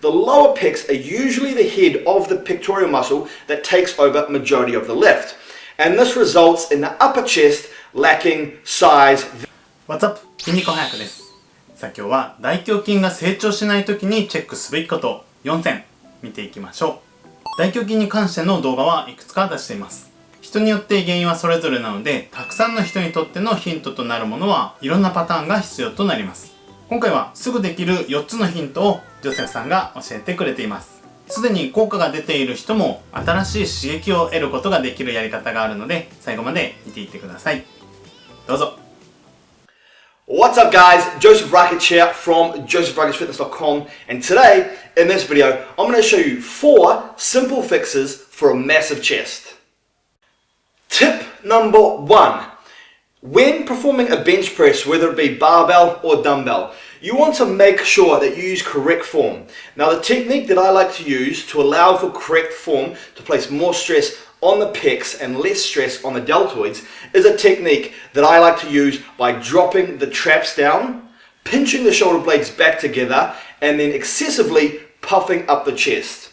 The lower pecs are usually the head of the pectoral muscle that takes over majority of the lift, and this results in the upper chest lacking size. What's up? 筋肉翻訳です。さあ今日は大胸筋が成長しない時にチェックすべきこと4選見ていきましょう。大胸筋に関しての動画はいくつか出しています。人によって原因はそれぞれなので、たくさんの人にとってのヒントとなるものはいろんなパターンが必要となります。今回はすぐできる4つのヒントをジョセフさんが教えてくれています。すでに効果が出ている人も新しい刺激を得ることができるやり方があるので、最後まで見ていってください。どうぞ。What's up guys, Joseph Rakic here from josephrakicfitness.com, and today in this video I'm going to show you 4 simple fixes for a massive chest. Tip number 1. When performing a bench press, whether it be barbell or dumbbell, you want to make sure that you use correct form. Now the technique that I like to use to allow for correct form to place more stress on the pecs and less stress on the deltoids is a technique that I like to use by dropping the traps down, pinching the shoulder blades back together, and then excessively puffing up the chest.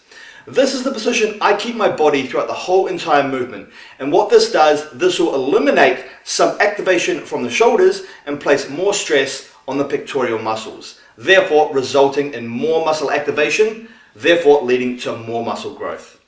This is the position I keep my body throughout the whole entire movement, and what this does, this will eliminate some activation from the shoulders and place more stress on the pectoral muscles, therefore resulting in more muscle activation, therefore leading to more muscle growth.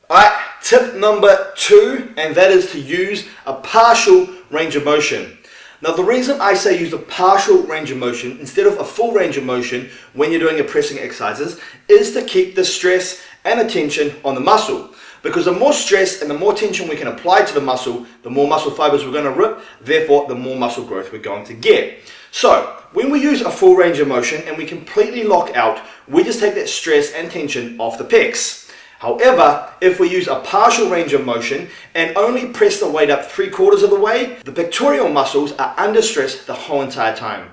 Alright, tip number 2, and that is to use a partial range of motion. Now the reason I say use a partial range of motion instead of a full range of motion when you're doing your pressing exercises is to keep the stress and the tension on the muscle. Because the more stress and the more tension we can apply to the muscle, the more muscle fibers we're going to rip, therefore the more muscle growth we're going to get. So when we use a full range of motion and we completely lock out, we just take that stress and tension off the pecs. However, if we use a partial range of motion and only press the weight up 3/4 of the way, the pectoral muscles are under stress the whole entire time.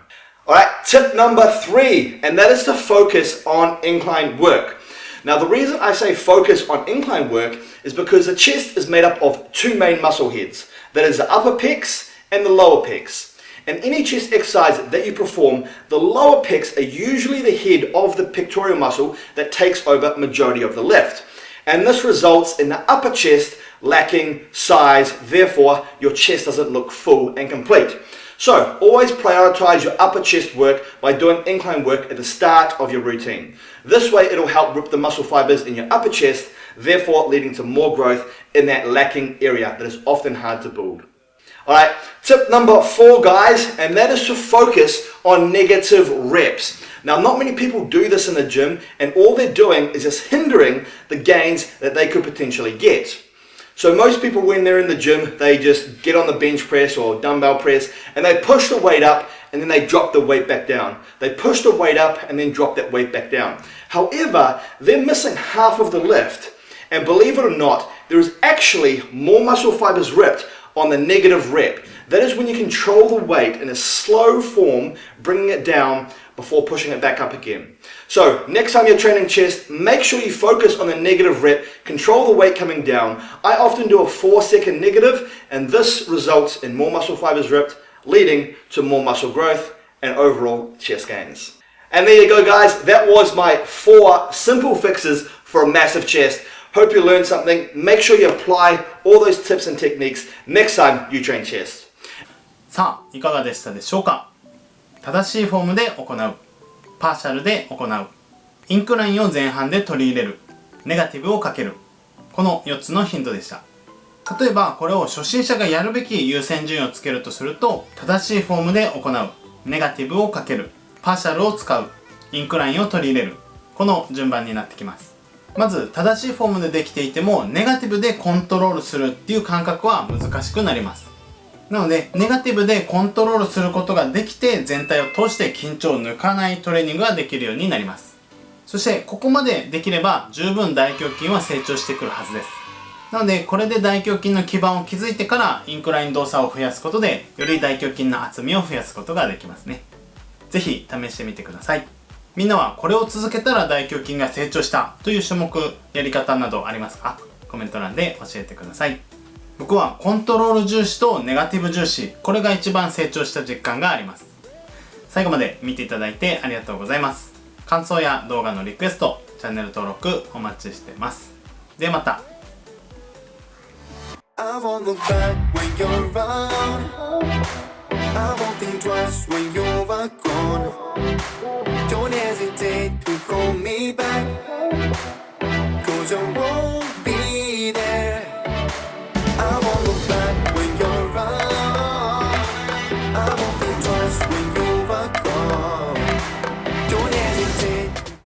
Alright, tip number 3, and that is to focus on incline work. Now the reason I say focus on incline work is because the chest is made up of 2 main muscle heads. That is the upper pecs and the lower pecs. And any chest exercise that you perform, the lower pecs are usually the head of the pectoral muscle that takes over majority of the lift. And this results in the upper chest lacking size, therefore your chest doesn't look full and complete. So always prioritize your upper chest work by doing incline work at the start of your routine. This way it'll help rip the muscle fibers in your upper chest, therefore leading to more growth in that lacking area that is often hard to build. Alright, tip number 4 guys, and that is to focus on negative reps. Now not many people do this in the gym, and all they're doing is just hindering the gains that they could potentially get. So most people when they're in the gym, they just get on the bench press or dumbbell press and they push the weight up and then they drop the weight back down. They push the weight up and then drop that weight back down. However, they're missing half of the lift. And believe it or not, there is actually more muscle fibers ripped on the negative rep. That is when you control the weight in a slow form, bringing it down before pushing it back up again. So next time you're training chest, make sure you focus on the negative rep, control the weight coming down. I often do a 4-second negative, and this results in more muscle fibers ripped, leading to more muscle growth and overall chest gains. And there you go guys, that was my 4 simple fixes for a massive chest. Hope you learned something. Make sure you apply all those tips and techniques next time you train chest. さあ、いかがでしたでしょうか。正しいフォームで行う、パーシャルで行う、インクラインを前半で取り入れる、ネガティブをかける、この4つのヒントでした。例えばこれを初心者がやるべき優先順位をつけるとすると、正しいフォームで行う、ネガティブをかける、パーシャルを使う、インクラインを取り入れる、この順番になってきます。まず正しいフォームでできていてもネガティブでコントロールするっていう感覚は難しくなります。なのでネガティブでコントロールすることができて、全体を通して緊張を抜かないトレーニングができるようになります。そしてここまでできれば十分大胸筋は成長してくるはずです。なのでこれで大胸筋の基盤を築いてからインクライン動作を増やすことで、より大胸筋の厚みを増やすことができますね。ぜひ試してみてください。みんなはこれを続けたら大胸筋が成長したという種目、やり方などありますか？コメント欄で教えてください。僕はコントロール重視とネガティブ重視、これが一番成長した実感があります。最後まで見ていただいてありがとうございます。感想や動画のリクエスト、チャンネル登録お待ちしてます。ではまた。I won't look back when you're around. I won't think twice when you're